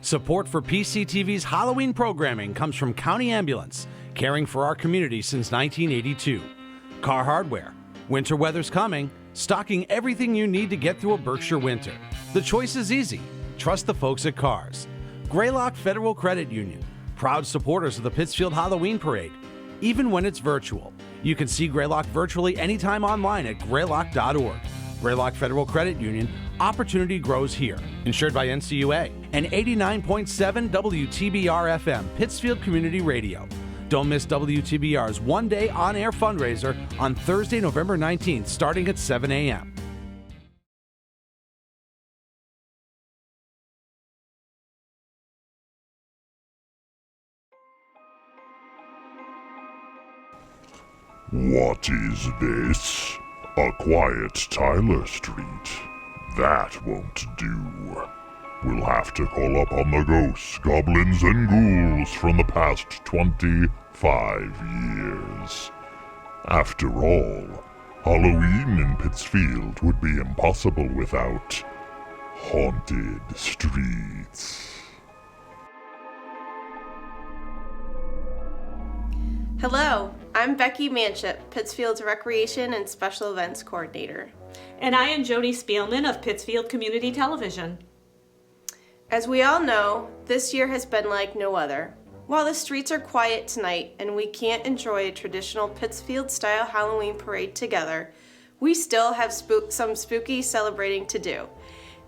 Support for PCTV's Halloween programming comes from County Ambulance, caring for our community since 1982. Car Hardware. Winter weather's coming, stocking everything you need to get through a Berkshire winter. The choice is easy. Trust the folks at Cars. Greylock Federal Credit Union. Proud supporters of the Pittsfield Halloween Parade. Even when it's virtual, you can see Greylock virtually anytime online at greylock.org. Greylock Federal Credit Union, opportunity grows here. Insured by NCUA and 89.7 WTBR FM, Pittsfield Community Radio. Don't miss WTBR's one-day on-air fundraiser on Thursday, November 19th, starting at 7 a.m. What is this? A quiet Tyler Street? That won't do. We'll have to call up on the ghosts, goblins, and ghouls from the past 25 years. After all, Halloween in Pittsfield would be impossible without haunted streets. Hello, I'm Becky Manship, Pittsfield's Recreation and Special Events Coordinator. And I am Jody Spielmann of Pittsfield Community Television. As we all know, this year has been like no other. While the streets are quiet tonight and we can't enjoy a traditional Pittsfield-style Halloween parade together, we still have some spooky celebrating to do.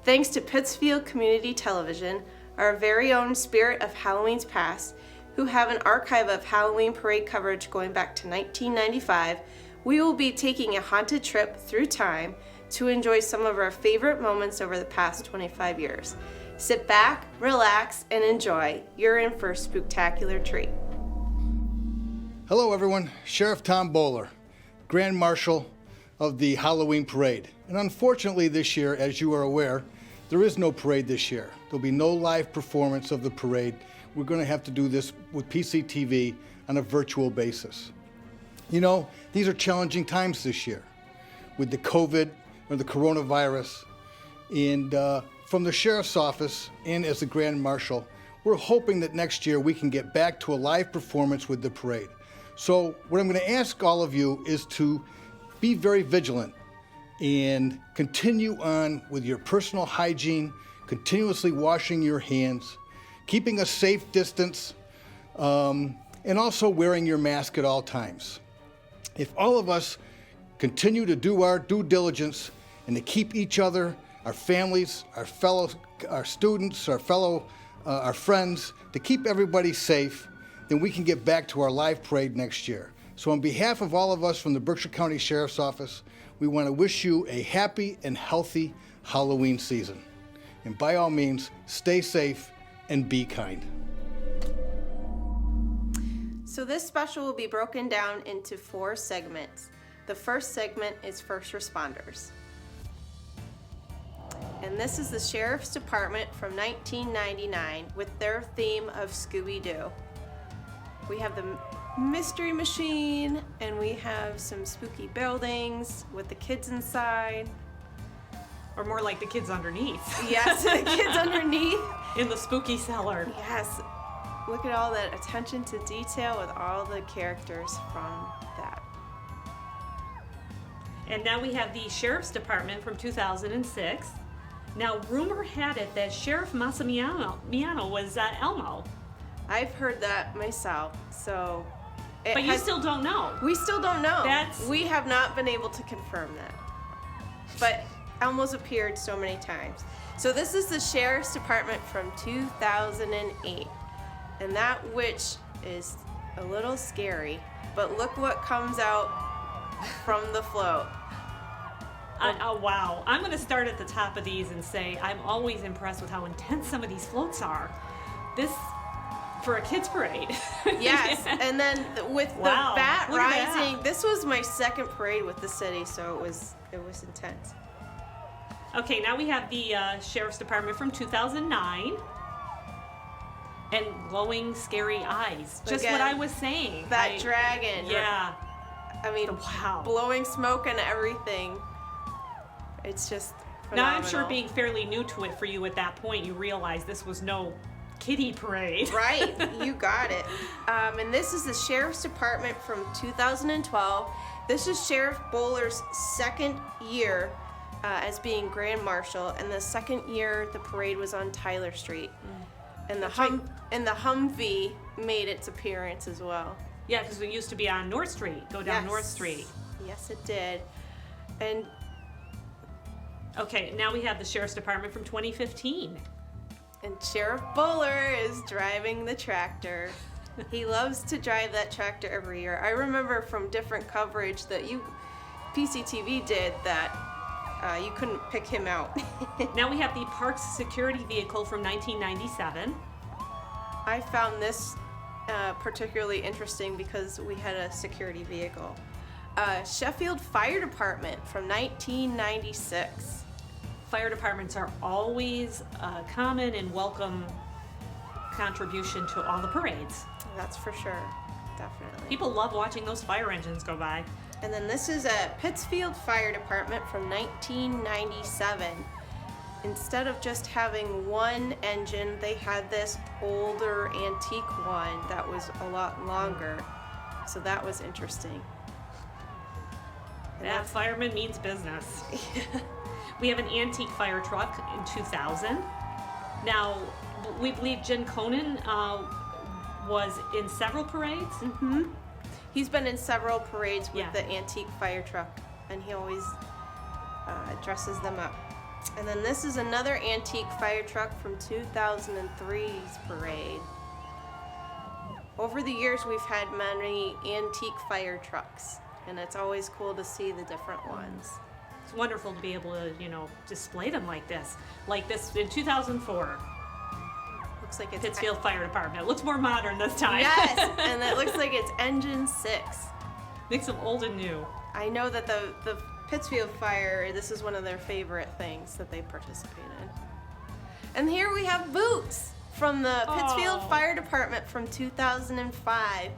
Thanks to Pittsfield Community Television, our very own Spirit of Halloween's Past, who have an archive of Halloween parade coverage going back to 1995, we will be taking a haunted trip through time to enjoy some of our favorite moments over the past 25 years. Sit back, relax, and enjoy. You're in for a spooktacular treat. Hello everyone, Sheriff Tom Bowler, Grand Marshal of the Halloween Parade. And unfortunately this year, as you are aware, there is no parade this year. There'll be no live performance of the parade. We're going to have to do this with PCTV on a virtual basis. You know, these are challenging times this year with the COVID or the coronavirus. And from the Sheriff's Office and as the Grand Marshal, we're hoping that next year we can get back to a live performance with the parade. So what I'm going to ask all of you is to be very vigilant and continue on with your personal hygiene, continuously washing your hands, keeping a safe distance, and also wearing your mask at all times. If all of us continue to do our due diligence and to keep each other, our families, our students, our friends, to keep everybody safe, then we can get back to our live parade next year. So on behalf of all of us from the Berkshire County Sheriff's Office, we want to wish you a happy and healthy Halloween season. And by all means, stay safe and be kind. So this special will be broken down into 4 segments. The first segment is first responders. And this is the Sheriff's Department from 1999 with their theme of Scooby-Doo. We have the Mystery Machine, and we have some spooky buildings with the kids inside. Or more like the kids underneath. Yes, the kids underneath. In the spooky cellar. Yes. Look at all that attention to detail with all the characters from that. And now we have the Sheriff's Department from 2006. Now, rumor had it that Sheriff Massimiliano was Elmo. I've heard that myself, so... But you still don't know. We still don't know. That's... We have not been able to confirm that. But Elmo's appeared so many times. So this is the Sheriff's Department from 2008. And that witch is a little scary, but look what comes out from the float. Wow. I'm going to start at the top of these and say I'm always impressed with how intense some of these floats are. This, for a kids parade. Yes, and then with the bat Look at rising, that. this was my second parade with the city, so it was intense. Okay, now we have the Sheriff's Department from 2009. And glowing, scary eyes. Just Again, what I was saying. That dragon. Yeah. I mean, wow. Blowing smoke and everything. It's just phenomenal. Now, I'm sure being fairly new to it for you at that point, you realized this was no kiddie parade. Right, you got it. And this is the Sheriff's Department from 2012. This is Sheriff Bowler's second year as being Grand Marshal, and the second year the parade was on Tyler Street. And the Humvee made its appearance as well. Yeah, because it used to be on North Street. Go down Yes. North Street. Yes, it did. And Okay, now we have the Sheriff's Department from 2015. Sheriff Bowler is driving the tractor. He loves to drive that tractor every year. I remember from different coverage that PCTV did that you couldn't pick him out. Now we have the Parks Security Vehicle from 1997. I found this particularly interesting because we had a security vehicle. Sheffield Fire Department from 1996. Fire departments are always a common and welcome contribution to all the parades. That's for sure, definitely. People love watching those fire engines go by. And then this is a Pittsfield Fire Department from 1997. Instead of just having one engine, they had this older antique one that was a lot longer. So that was interesting. And That fireman means business. We have an antique fire truck in 2000. Now, we believe Jen Conan was in several parades. he's been in several parades with Yeah. the antique fire truck, and he always dresses them up. And then this is another antique fire truck from 2003's parade. Over the years, we've had many antique fire trucks, and it's always cool to see the different ones. It's wonderful to be able to, display them like this. Like this in 2004, Looks like it's Pittsfield Fire Department. It looks more modern this time. Yes, and it looks like it's engine 6. Mix of old and new. I know that the Pittsfield Fire, this is one of their favorite things that they participate in. And here we have Boots from the Pittsfield Fire Department from 2005.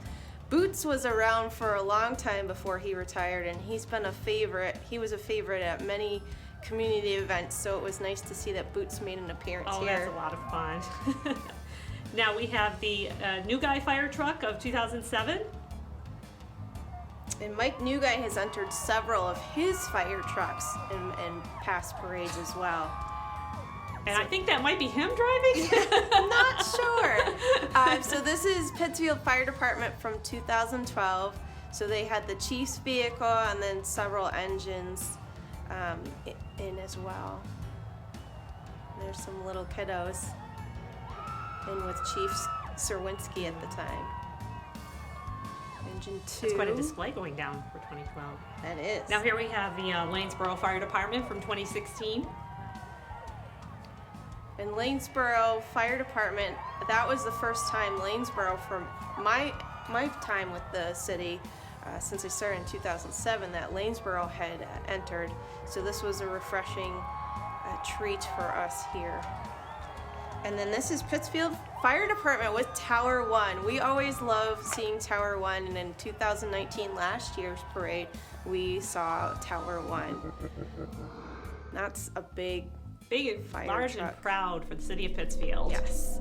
Boots was around for a long time before he retired, and he's been a favorite. He was a favorite at many community events, so it was nice to see that Boots made an appearance Oh, here. that's a lot of fun. Now we have the New Guy Fire Truck of 2007. And Mike Newguy has entered several of his fire trucks in past parades as well. And I think that might be him driving. I'm not sure. So this is Pittsfield Fire Department from 2012. So they had the chief's vehicle and then several engines in as well. There's some little kiddos in with Chief Serwinski at the time. Engine 2. That's quite a display going down for 2012. That is. Now here we have the Lanesboro Fire Department from 2016. In Lanesboro Fire Department, that was the first time Lanesboro, from my time with the city, since I started in 2007, that Lanesboro had entered. So this was a refreshing treat for us here. And then this is Pittsfield Fire Department with Tower 1. We always love seeing Tower 1, and in 2019, last year's parade, we saw Tower 1. That's a big fire large truck. and proud for the city of Pittsfield. Yes.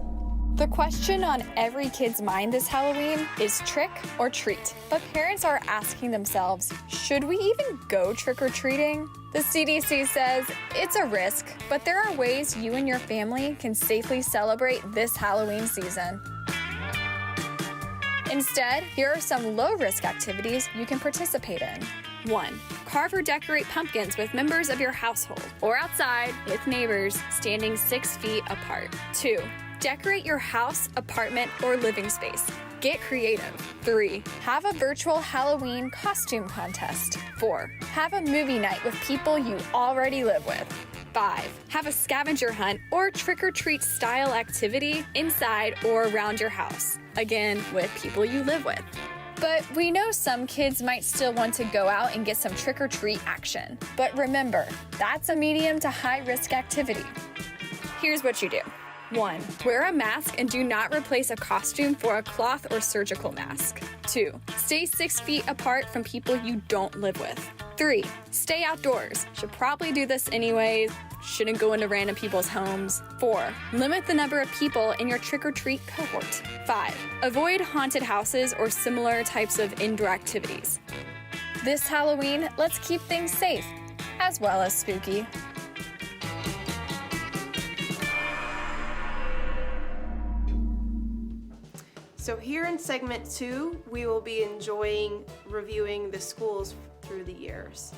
The question on every kid's mind this Halloween is trick or treat. But parents are asking themselves, should we even go trick-or-treating? The CDC says it's a risk, but there are ways you and your family can safely celebrate this Halloween season. Instead, here are some low-risk activities you can participate in. 1. Carve or decorate pumpkins with members of your household or outside with neighbors standing 6 feet apart. 2. Decorate your house, apartment, or living space. Get creative. 3. Have a virtual Halloween costume contest. 4. Have a movie night with people you already live with. 5. Have a scavenger hunt or trick-or-treat style activity inside or around your house. Again, with people you live with. But we know some kids might still want to go out and get some trick-or-treat action. But remember, that's a medium to high-risk activity. Here's what you do. 1. Wear a mask and do not replace a costume for a cloth or surgical mask. 2. Stay 6 feet apart from people you don't live with. 3. Stay outdoors. Should probably do this anyways. Shouldn't go into random people's homes. 4. Limit the number of people in your trick-or-treat cohort. 5. Avoid haunted houses or similar types of indoor activities. This Halloween, let's keep things safe, as well as spooky. So here in segment 2, we will be reviewing the schools through the years.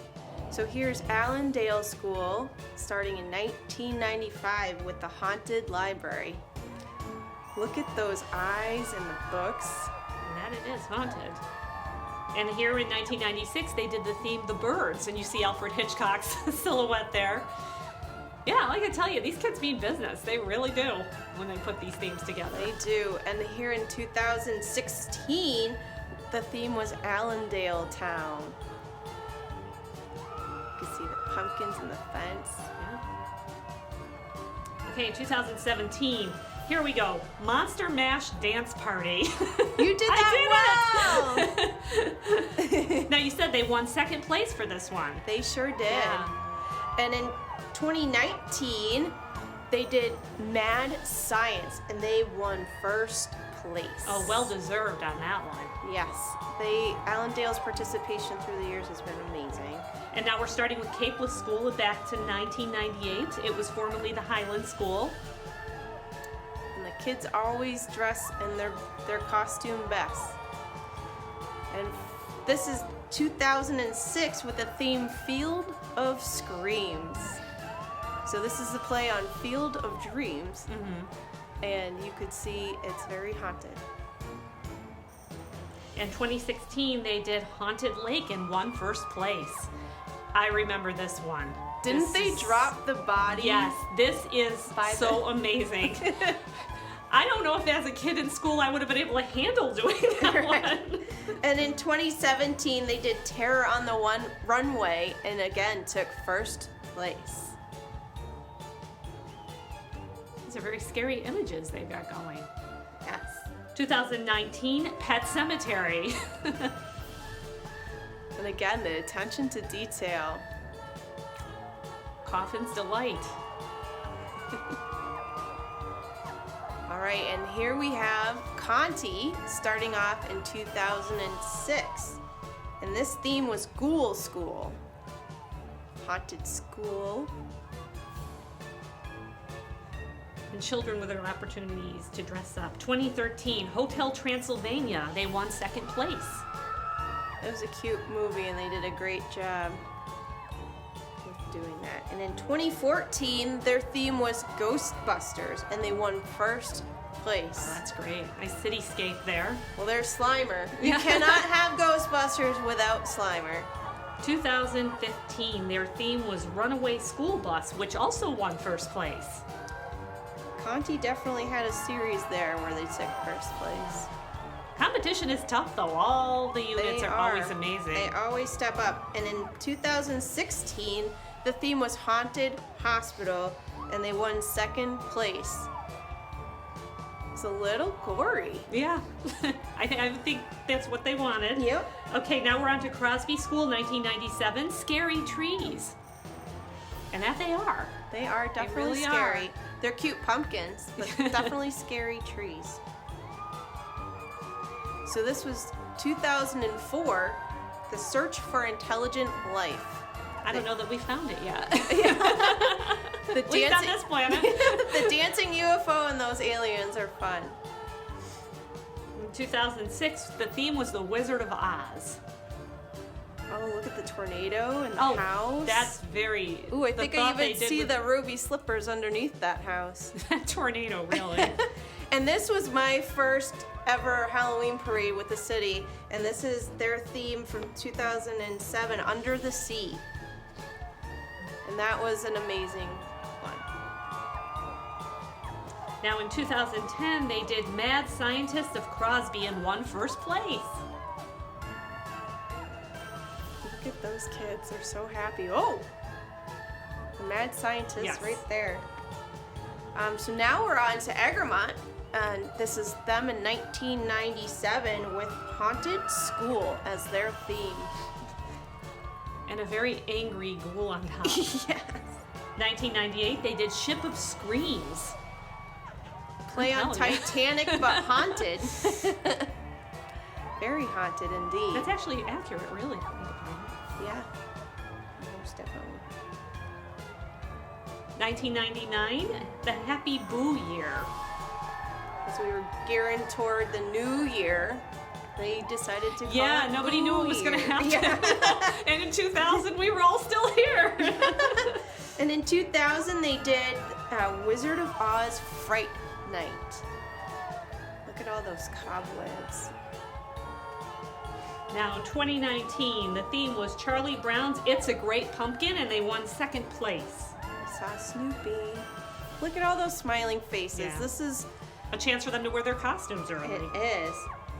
So here's Allendale School, starting in 1995 with the Haunted Library. Look at those eyes and the books. And that it is haunted. And here in 1996, they did the theme The Birds, and you see Alfred Hitchcock's silhouette there. Yeah, like I tell you, these kids mean business. They really do when they put these themes together. They do. And here in 2016, the theme was Allendale Town. You can see the pumpkins and the fence. Yeah. Okay, in 2017, here we go. Monster Mash Dance Party. You did that well! Now, you said they won second place for this one. They sure did. Yeah. And in 2019, they did Mad Science, and they won first place. Oh, well deserved on that one. Yes. Allendale's participation through the years has been amazing. And now we're starting with Capeless School back to 1998. It was formerly the Highland School. And the kids always dress in their costume best. And this is 2006 with the theme Field of Screams. So this is a play on Field of Dreams. Mm-hmm. And you could see it's very haunted. In 2016, they did Haunted Lake and won first place. I remember this one. Didn't they drop the body? Yes, this is so amazing. I don't know if as a kid in school I would have been able to handle doing that one. And in 2017, they did Terror on the Runway and again took first place. These are very scary images they've got going. Yes. 2019, Pet Cemetery. And again, the attention to detail. Coffin's Delight. All right, and here we have Conti starting off in 2006. And this theme was Ghoul School. Haunted School. And children with their opportunities to dress up. 2013, Hotel Transylvania. They won second place. It was a cute movie and they did a great job with doing that. And in 2014, their theme was Ghostbusters and they won first place. Oh, that's great. Nice cityscape there. Well, there's Slimer. You cannot have Ghostbusters without Slimer. 2015, their theme was Runaway School Bus, which also won first place. Conti definitely had a series there where they took first place. Competition is tough, though. All the units are always amazing. They always step up. And in 2016, the theme was Haunted Hospital, and they won second place. It's a little gory. Yeah, I think that's what they wanted. Yep. Okay, now we're on to Crosby School, 1997, Scary Trees. And that they are. They are definitely really scary. are. They're cute pumpkins, but definitely scary trees. So this was 2004, The Search for Intelligent Life. I don't know that we found it yet. The At least on this planet. The dancing UFO and those aliens are fun. In 2006, the theme was The Wizard of Oz. Oh, look at the tornado and the house. That's very... Ooh, I think I even see the ruby slippers underneath that house. That tornado, really. And this was my first ever Halloween parade with the city, and this is their theme from 2007, Under the Sea. And that was an amazing one. Now in 2010, they did Mad Scientist of Crosby and won first place. Look at those kids, they're so happy. Oh! The Mad Scientist right there. So now we're on to Egremont, and this is them in 1997 with Haunted School as their theme. And a very angry ghoul on top. Yes. 1998, they did Ship of Screams. Play on I'm telling you. Titanic, but haunted. Very haunted indeed. That's actually accurate, really. Think about it. Yeah. Most definitely. 1999, the Happy Boo year. As we were gearing toward the new year, they decided to call Yeah, it nobody Boo knew it was going to Year. happen. Yeah. And in 2000, we were all still here. And in 2000, they did Wizard of Oz Fright Night. Look at all those cobwebs. Now, 2019, the theme was Charlie Brown's It's a Great Pumpkin, and they won second place. I saw Snoopy. Look at all those smiling faces. Yeah. This is, A chance for them to wear their costumes early. it is.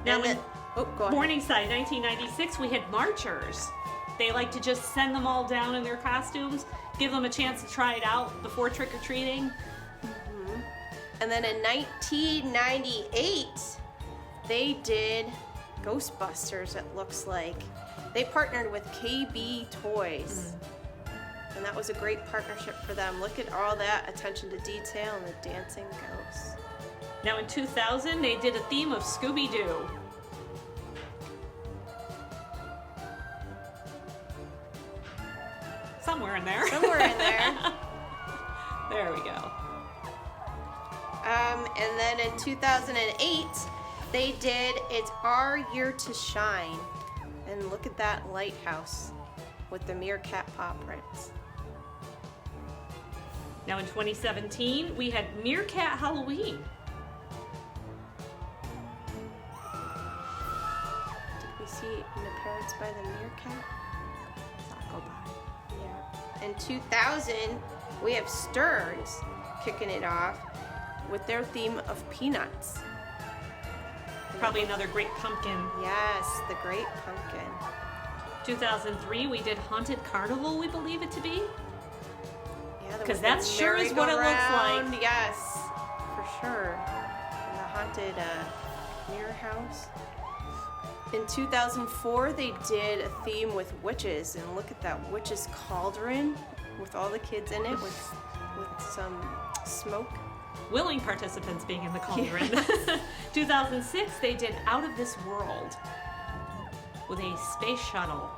Now, And in oh, go ahead. Morningside, 1996, we had marchers. They like to just send them all down in their costumes, give them a chance to try it out before trick-or-treating. And then in 1998, they did Ghostbusters, it looks like. They partnered with KB Toys. And that was a great partnership for them. Look at all that attention to detail and the dancing ghosts. Now, in 2000, they did a theme of Scooby-Doo. Somewhere in there. Somewhere in there. There we go. And then in 2008, they did It's Our Year to Shine. And look at that lighthouse with the meerkat paw prints. Now, in 2017, we had Meerkat Halloween. Did we see an appearance by the meerkat? Saw it go by. Yeah. In 2000, we have Stearns kicking it off with their theme of peanuts. Probably another great pumpkin. Yes, the Great Pumpkin. 2003, we did Haunted Carnival, we believe it to be. Yeah, there 'Cause was that the sure is what it looks merry-go-round. like. Yes, for sure. And the haunted mirror house. In 2004, they did a theme with witches, and look at that witch's cauldron with all the kids in it with some smoke. Willing participants being in the cauldron. 2006, they did Out of This World with a space shuttle.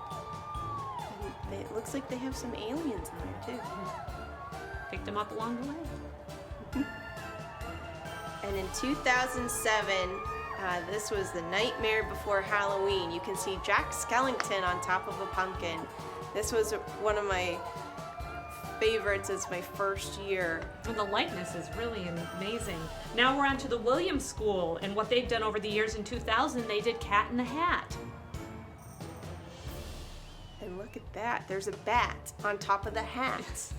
And it looks like they have some aliens in there too. Picked them up along the way. And in 2007, this was the Nightmare Before Halloween. You can see Jack Skellington on top of a pumpkin. This was one of my favorites as my first year. And the likeness is really amazing. Now we're on to the Williams School, and what they've done over the years. In 2000, they did Cat in the Hat. And look at that, there's a bat on top of the hat.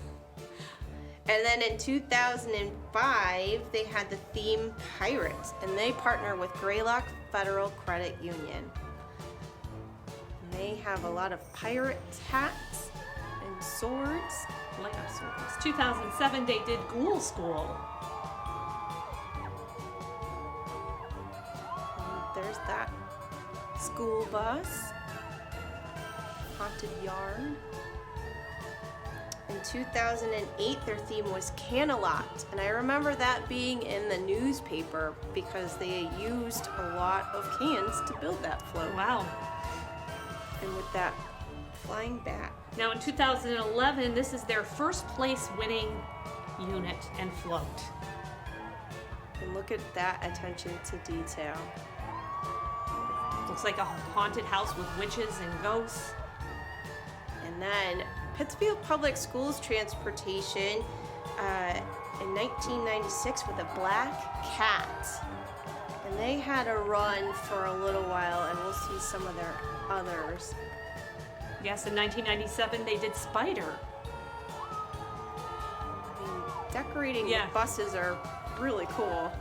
And then in 2005, they had the theme Pirates, and they partner with Greylock Federal Credit Union. And they have a lot of pirate hats and swords. Like our swords. 2007, they did Ghoul School. And there's that school bus. Haunted Yard. In 2008, their theme was Canalot, and I remember that being in the newspaper because they used a lot of cans to build that float. Wow. And with that flying bat. Now in 2011, this is their first place winning unit and float. And look at that attention to detail. Looks like a haunted house with witches and ghosts. And then Pittsfield Public Schools Transportation in 1996 with a black cat. And they had a run for a little while, and we'll see some of their others. Yes, in 1997, they did Spider. I mean, decorating Yeah. the buses are really cool.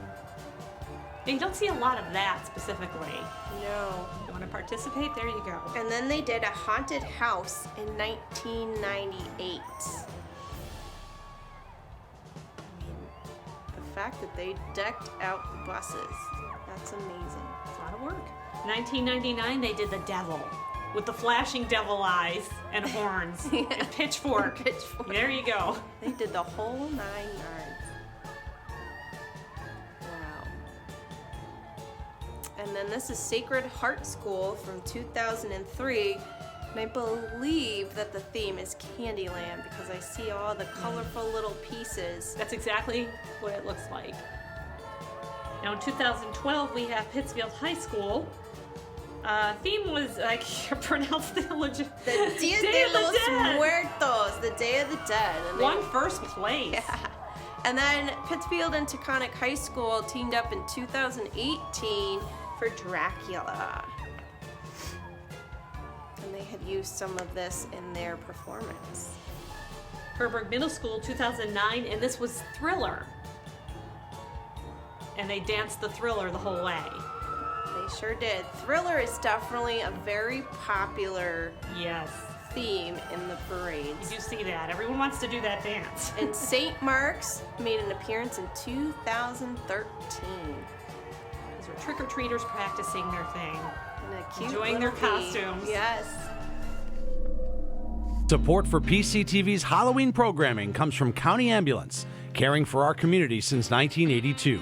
Now, you don't see a lot of that specifically. No. You want to participate? There you go. And then they did a haunted house in 1998. I mean, the fact that they decked out the buses, that's amazing. It's a lot of work. 1999, they did The Devil with the flashing devil eyes and horns and pitchfork. There you go. They did the whole 9 yards. Wow. And then this is Sacred Heart School from 2003. And I believe that the theme is Candyland because I see all the colorful little pieces. That's exactly what it looks like. Now in 2012 we have Pittsfield High School. Theme was, I can't pronounce the legit. The Dia de los Muertos, the Day of the Dead. And won first place. Yeah. And then Pittsfield and Taconic High School teamed up in 2018 for Dracula. And they had used some of this in their performance. Herberg Middle School 2009, and this was Thriller. And they danced the Thriller the whole way. They sure did. Thriller is definitely a very popular theme in the parades. You do see that. Everyone wants to do that dance. And St. Mark's made an appearance in 2013. These are trick-or-treaters practicing their thing. And a cute enjoying their little costumes. Yes. Support for PCTV's Halloween programming comes from County Ambulance, caring for our community since 1982.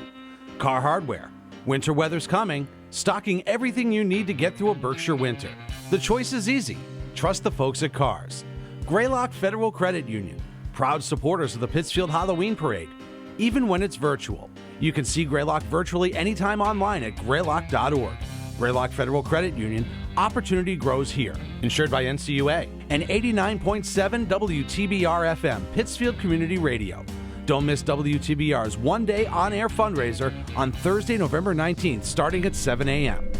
Car Hardware. Winter weather's coming, stocking everything you need to get through a Berkshire winter. The choice is easy. Trust the folks at Cars. Greylock Federal Credit Union, proud supporters of the Pittsfield Halloween Parade. Even when it's virtual, you can see Greylock virtually anytime online at greylock.org. Greylock Federal Credit Union, opportunity grows here. Insured by NCUA and 89.7 WTBR FM, Pittsfield Community Radio. Don't miss WTBR's one-day on-air fundraiser on Thursday, November 19th, starting at 7 a.m.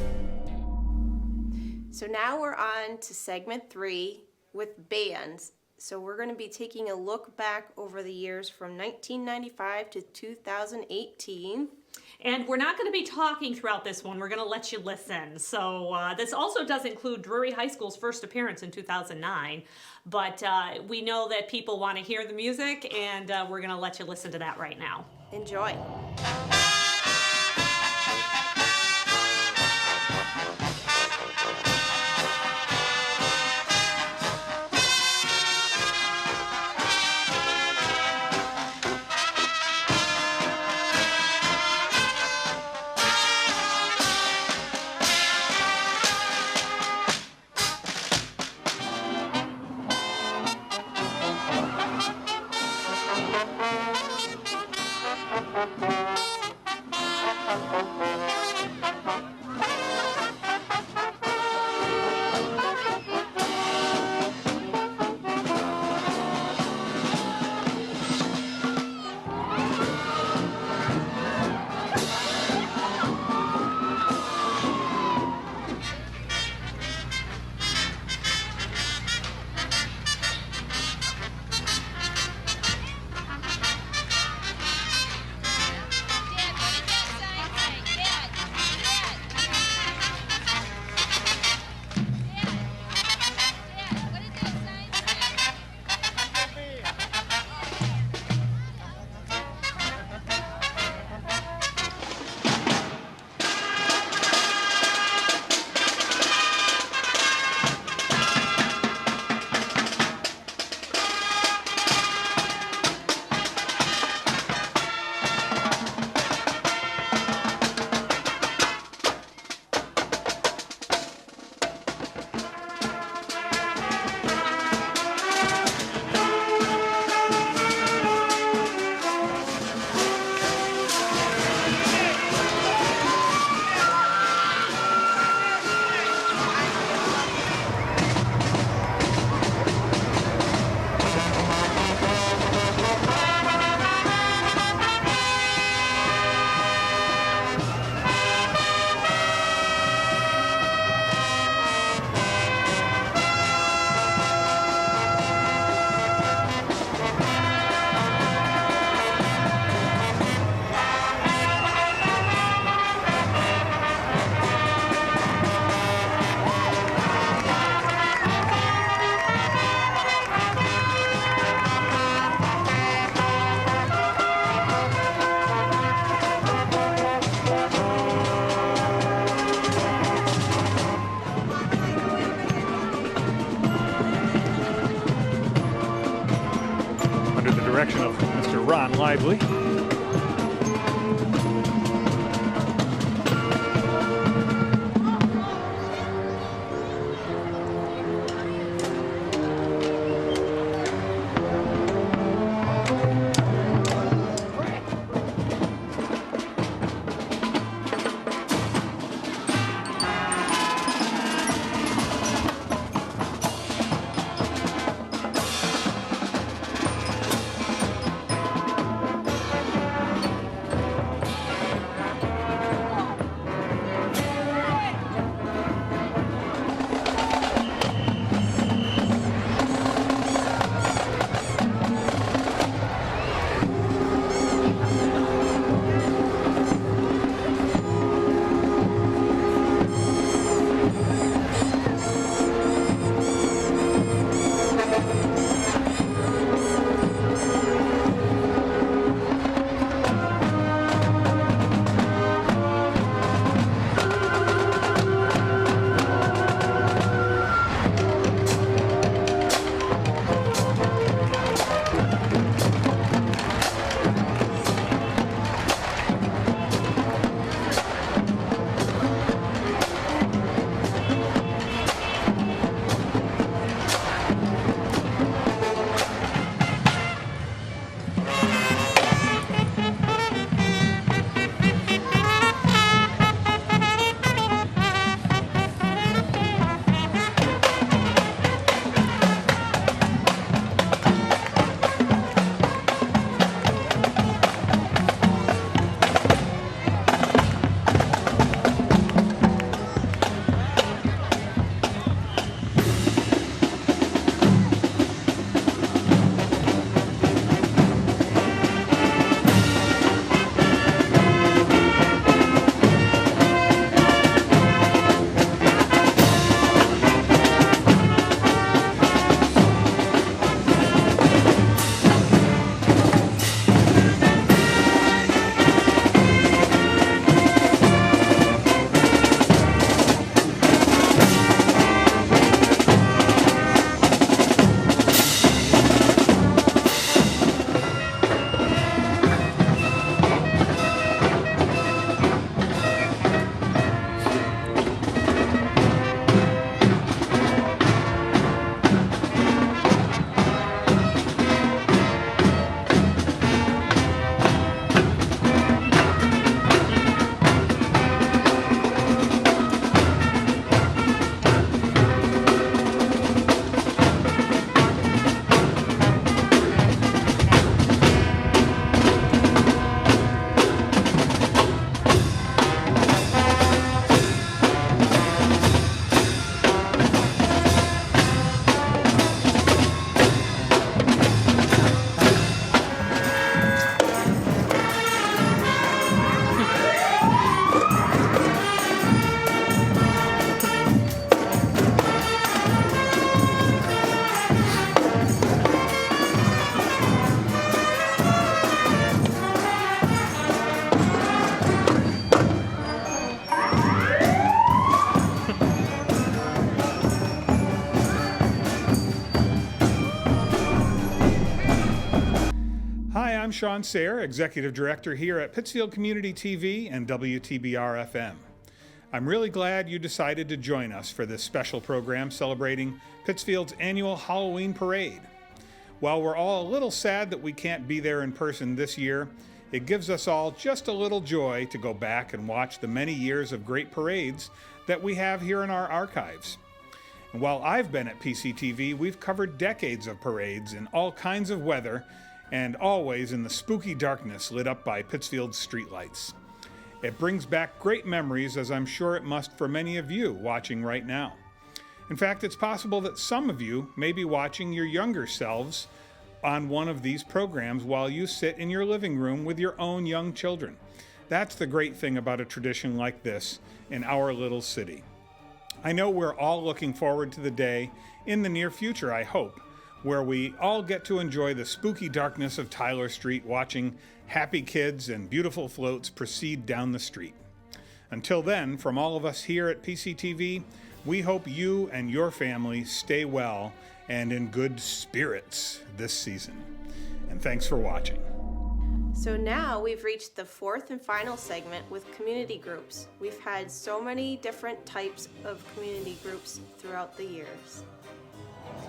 So now we're on to segment 3 with bands. So we're going to be taking a look back over the years from 1995 to 2018. And we're not going to be talking throughout this one. We're going to let you listen. So this also does include Drury High School's first appearance in 2009. But we know that people want to hear the music, and we're going to let you listen to that right now. Enjoy. lively. I'm Sean Sayre, Executive Director here at Pittsfield Community TV and WTBR FM. I'm really glad you decided to join us for this special program celebrating Pittsfield's annual Halloween Parade. While we're all a little sad that we can't be there in person this year, it gives us all just a little joy to go back and watch the many years of great parades that we have here in our archives. And while I've been at PCTV, we've covered decades of parades in all kinds of weather and always in the spooky darkness lit up by Pittsfield's streetlights. It brings back great memories, as I'm sure it must for many of you watching right now. In fact, it's possible that some of you may be watching your younger selves on one of these programs while you sit in your living room with your own young children. That's the great thing about a tradition like this in our little city. I know we're all looking forward to the day in the near future, I hope, where we all get to enjoy the spooky darkness of Tyler Street watching happy kids and beautiful floats proceed down the street. Until then, from all of us here at PCTV, we hope you and your family stay well and in good spirits this season. And thanks for watching. So now we've reached the fourth and final segment with community groups. We've had so many different types of community groups throughout the years.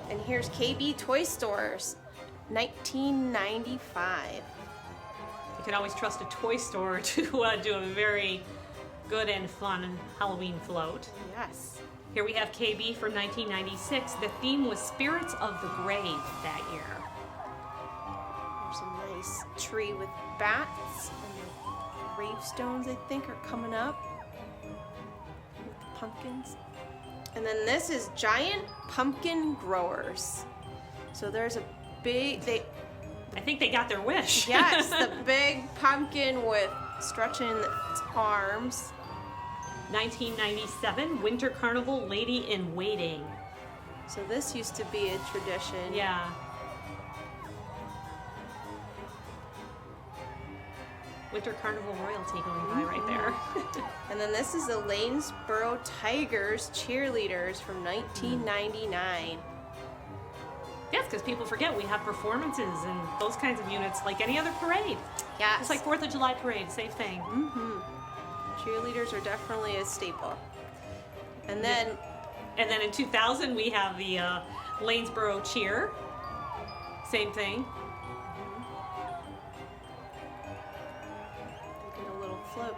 And here's KB Toy Stores, 1995. You can always trust a toy store to do a very good and fun Halloween float. Yes. Here we have KB from 1996. The theme was Spirits of the Grave that year. There's a nice tree with bats, and the gravestones, I think, are coming up with the pumpkins. And then this is Giant Pumpkin Growers. So there's a big, I think they got their wish. yes, the big pumpkin with stretching its arms. 1997, Winter Carnival Lady in Waiting. So this used to be a tradition. Yeah. Winter Carnival royalty going by right there. And then this is the Lanesboro Tigers cheerleaders from 1999. Yes, because people forget we have performances and those kinds of units like any other parade. Yes. It's like 4th of July parade, same thing. Cheerleaders are definitely a staple. And then And then in 2000, we have the Lanesboro Cheer. Same thing. they did a little float.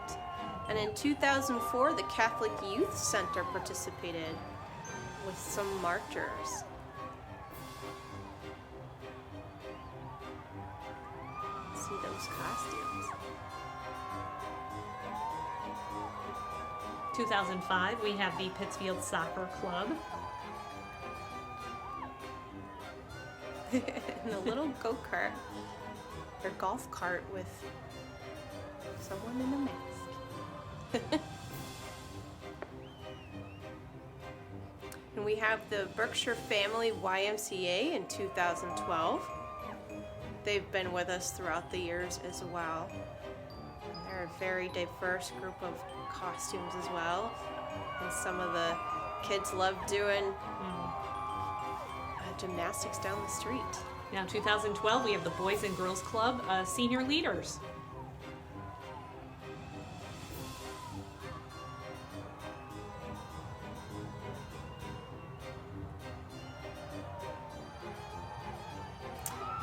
And in 2004, the Catholic Youth Center participated with some marchers. See those costumes. 2005, we have the Pittsfield Soccer Club. And a little go-kart or golf cart with someone in a mask. And we have the Berkshire Family YMCA in 2012. They've been with us throughout the years as well. They're a very diverse group of costumes as well. And some of the kids love doing gymnastics down the street. Now, 2012, we have the Boys and Girls Club Senior Leaders.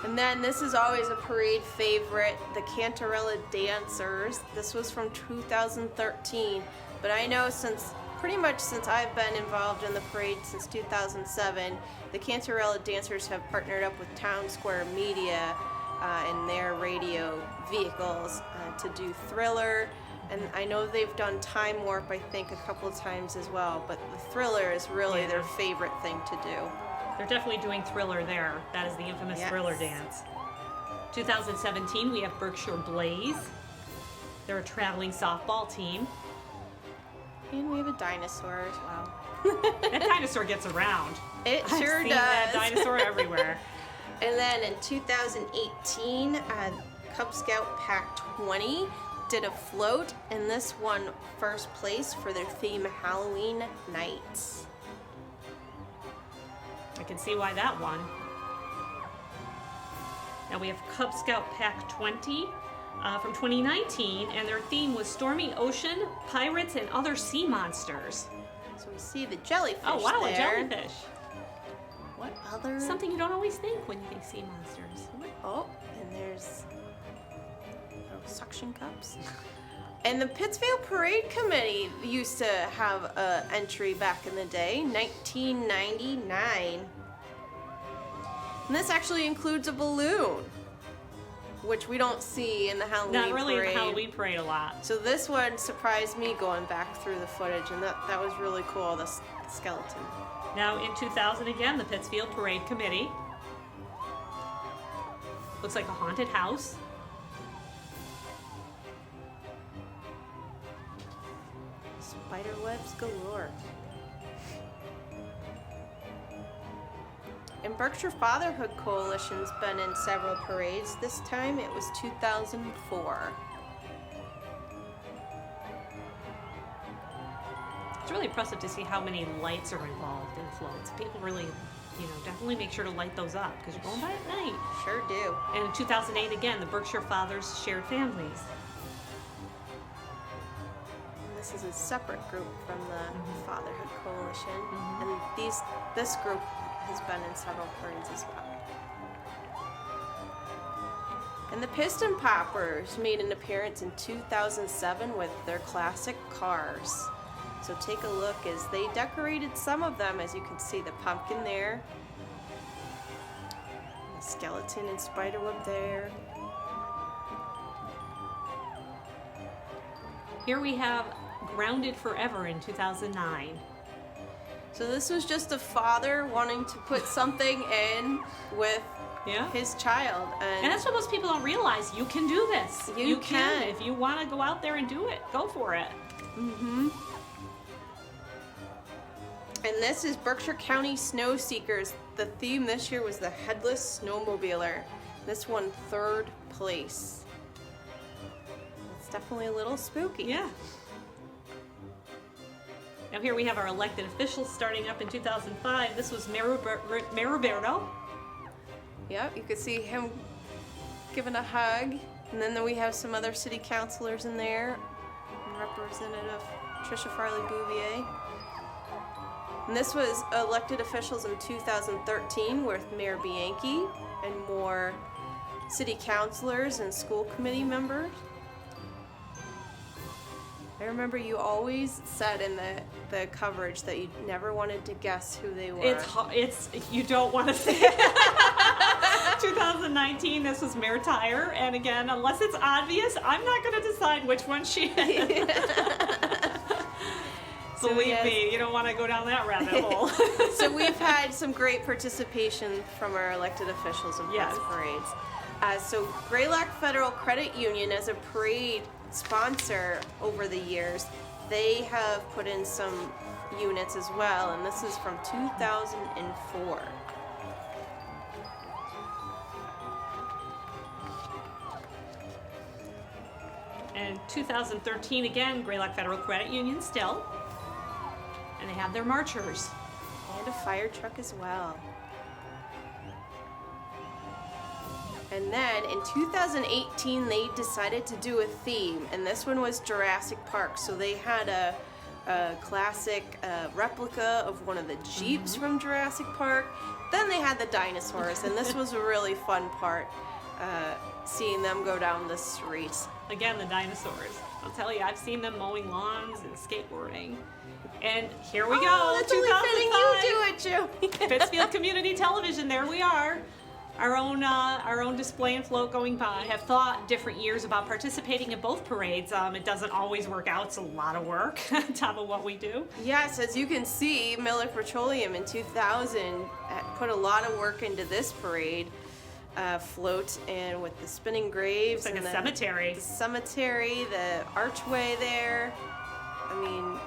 And then this is always a parade favorite, the Cantarella Dancers. This was from 2013, but I know pretty much since I've been involved in the parade since 2007, the Cantarella Dancers have partnered up with Town Square Media and their radio vehicles to do Thriller. And I know they've done Time Warp, I think, a couple of times as well, but the Thriller is really their favorite thing to do. They're definitely doing Thriller there. That is the infamous Thriller dance. 2017, we have Berkshire Blaze. They're a traveling softball team. And we have a dinosaur as well. That dinosaur gets around. It sure I've seen does. that dinosaur everywhere. And then in 2018, Cub Scout Pack 20 did a float, and this won first place for their theme Halloween Nights. I can see why that won. Now we have Cub Scout Pack 20 from 2019, and their theme was Stormy Ocean, Pirates, and Other Sea Monsters. So we see the jellyfish Oh wow, there. a jellyfish. What other? Something you don't always think when you think sea monsters. Oh, and there's little suction cups. And the Pittsfield Parade Committee used to have an entry back in the day, 1999. And this actually includes a balloon, which we don't see in the Halloween Not really parade. in the Halloween parade a lot. So this one surprised me going back through the footage, and that was really cool, the skeleton. Now in 2000 again, the Pittsfield Parade Committee. Looks like a haunted house. Spider webs galore. And Berkshire Fatherhood Coalition's been in several parades. This time it was 2004. It's really impressive to see how many lights are involved in floats. People really definitely make sure to light those up because you're going by at night. Sure do. And in 2008, again, the Berkshire Fathers Shared Families. This is a separate group from the Fatherhood Coalition, and this group has been in several parades as well. And the Piston Poppers made an appearance in 2007 with their classic cars. So take a look as they decorated some of them, as you can see the pumpkin there, the skeleton and spiderweb there. Here we have Grounded Forever in 2009. So this was just a father wanting to put something in with his child. And that's what most people don't realize. You can do this. You can. If you want to go out there and do it, go for it. Mm-hmm. And this is Berkshire County Snow Seekers. The theme this year was the Headless Snowmobiler. This won 3rd place. It's definitely a little spooky. Yeah. Now here we have our elected officials starting up in 2005. This was Mayor Roberto. Yep, you could see him giving a hug. And then we have some other city councilors in there. Representative Tricia Farley-Bouvier. And this was elected officials in 2013 with Mayor Bianchi and more city councilors and school committee members. I remember you always said in the coverage that you never wanted to guess who they were. It's you don't want to say it. 2019, this was Mayor Tyre, and again, unless it's obvious, I'm not going to decide which one she is. Believe me, you don't want to go down that rabbit hole. So we've had some great participation from our elected officials in past parades. So Greylock Federal Credit Union, as a parade sponsor over the years, they have put in some units as well, and this is from 2004. And 2013, again, Greylock Federal Credit Union still. And they have their marchers. And a fire truck as well. And then in 2018, they decided to do a theme, and this one was Jurassic Park. So they had a classic replica of one of the Jeeps from Jurassic Park. Then they had the dinosaurs, and this was a really fun part, seeing them go down the streets. Again, the dinosaurs. I'll tell you, I've seen them mowing lawns and skateboarding. And here we go, that's only fitting you do it, Jody. Pittsfield Community Television, there we are. Our own display and float going by. I have thought different years about participating in both parades. It doesn't always work out. It's a lot of work on top of what we do. Yes, as you can see, Miller Petroleum in 2000 put a lot of work into this parade. Float and with the spinning graves. It's like and a cemetery. The cemetery, the archway there. I mean,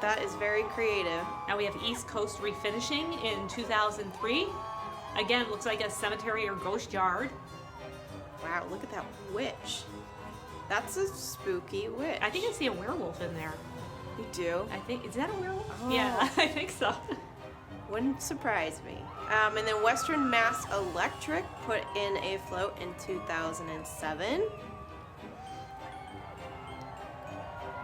that is very creative. Now we have East Coast refinishing in 2003. Again, looks like a cemetery or ghost yard. Wow, look at that witch. That's a spooky witch. I think I see a werewolf in there. You do? I think, is that a werewolf? Oh. Yeah, I think so. Wouldn't surprise me. And then Western Mass Electric put in a float in 2007.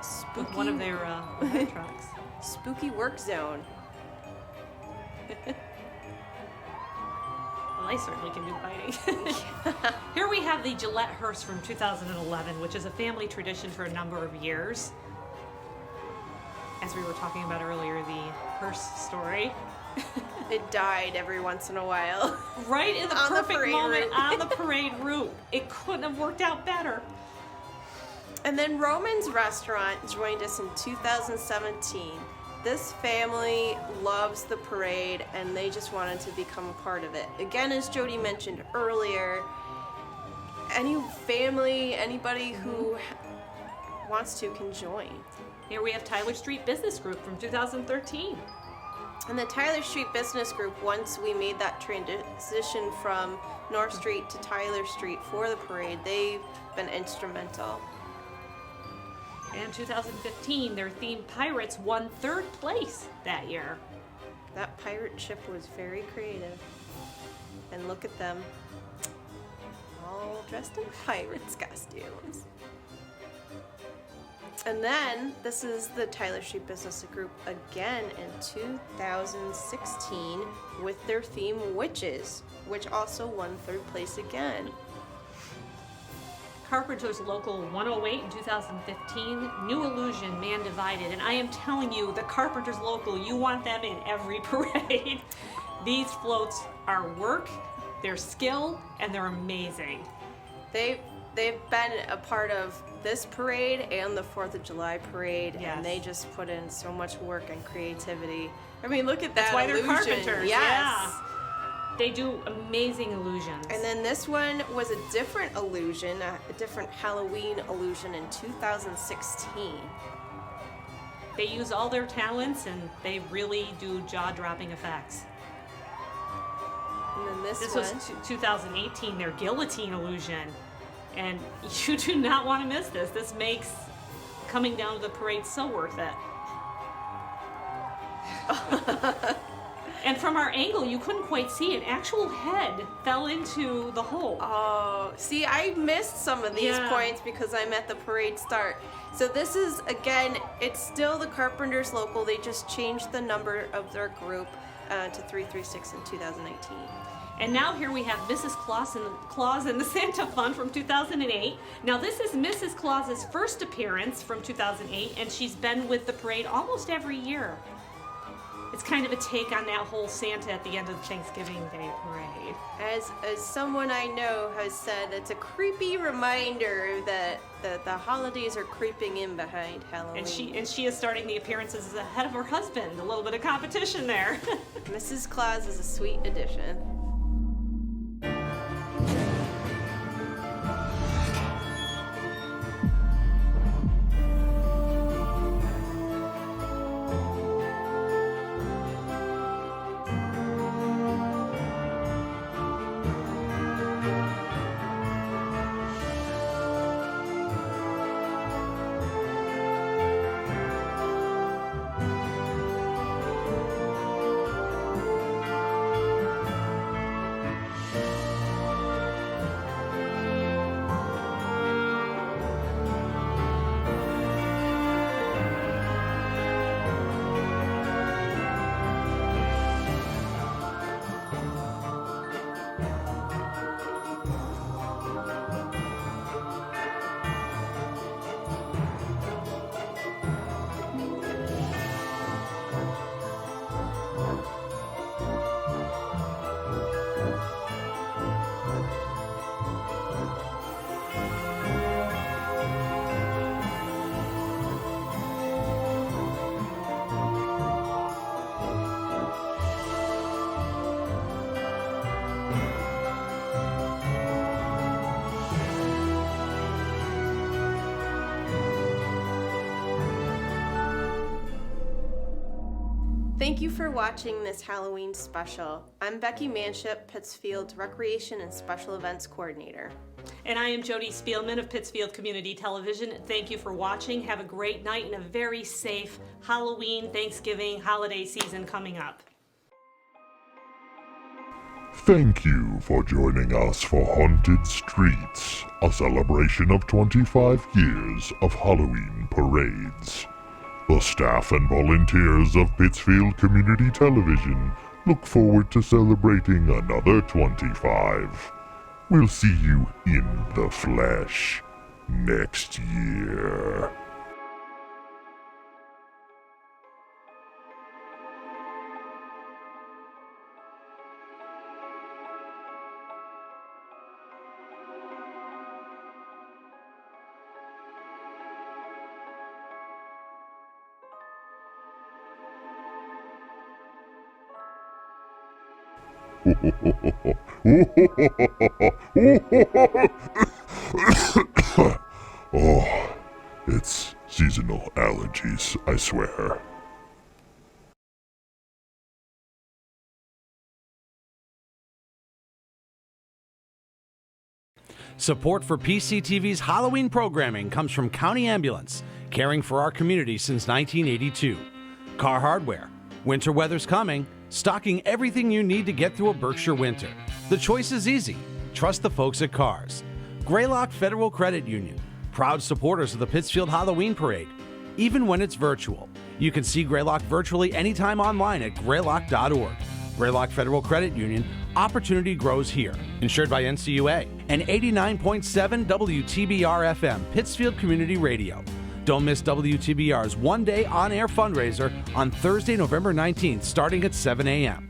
Spooky. One of their fire trucks. Spooky Work Zone. Well, I certainly can do fighting. Here we have the Gillette hearse from 2011, which is a family tradition for a number of years. As we were talking about earlier, the hearse story. It died every once in a while. Right in the On the perfect parade moment route. on the parade route. It couldn't have worked out better. And then Roman's Restaurant joined us in 2017. This family loves the parade and they just wanted to become a part of it. Again, as Jody mentioned earlier, any family, anybody who wants to can join. Here we have Tyler Street Business Group from 2013. And the Tyler Street Business Group, once we made that transition from North Street to Tyler Street for the parade, they've been instrumental. And 2015, their theme Pirates won 3rd place that year. That pirate ship was very creative. And look at them, all dressed in pirates' costumes. And then, this is the Tyler Street Business Group again in 2016 with their theme Witches, which also won third place again. Carpenter's Local 108 in 2015, New Illusion, Man Divided. And I am telling you, the Carpenter's Local, you want them in every parade. These floats are work, they're skill, and they're amazing. They've been a part of this parade and the 4th of July parade, Yes. and they just put in so much work and creativity. I mean, look at that That's why they're illusion. carpenters. Yes. Yeah. They do amazing illusions. And then this one was a different illusion, a different Halloween illusion in 2016. They use all their talents and they really do jaw-dropping effects. And then this was one. 2018, their guillotine illusion. And you do not want to miss this. This makes coming down to the parade so worth it. And from our angle, you couldn't quite see an actual head fell into the hole. Oh, see, I missed some of these points because I'm at the parade start. So this is, again, it's still the Carpenters Local. They just changed the number of their group to 336 in 2019. And now here we have Mrs. Claus and the Santa Fun from 2008. Now this is Mrs. Claus's first appearance from 2008, and she's been with the parade almost every year. It's kind of a take on that whole Santa at the end of the Thanksgiving Day parade. As someone I know has said, it's a creepy reminder that the holidays are creeping in behind Halloween. And she is starting the appearances ahead of her husband. A little bit of competition there. Mrs. Claus is a sweet addition. Thank you for watching this Halloween special. I'm Becky Manship, Pittsfield's Recreation and Special Events Coordinator. And I am Jody Spielmann of Pittsfield Community Television. Thank you for watching. Have a great night and a very safe Halloween, Thanksgiving, holiday season coming up. Thank you for joining us for Haunted Streets, a celebration of 25 years of Halloween parades. The staff and volunteers of Pittsfield Community Television look forward to celebrating another 25. We'll see you in the flesh next year. Oh, it's seasonal allergies, I swear. Support for PCTV's Halloween programming comes from County Ambulance, caring for our community since 1982. Car Hardware. Winter weather's coming. stocking everything you need to get through a Berkshire winter. The choice is easy. Trust the folks at Cars. Greylock Federal Credit Union, proud supporters of the Pittsfield Halloween Parade. Even when it's virtual, you can see Greylock virtually anytime online at greylock.org. Greylock Federal Credit Union, opportunity grows here. Insured by NCUA and 89.7 WTBR FM, Pittsfield Community Radio. Don't miss WTBR's one-day on-air fundraiser on Thursday, November 19th, starting at 7 a.m.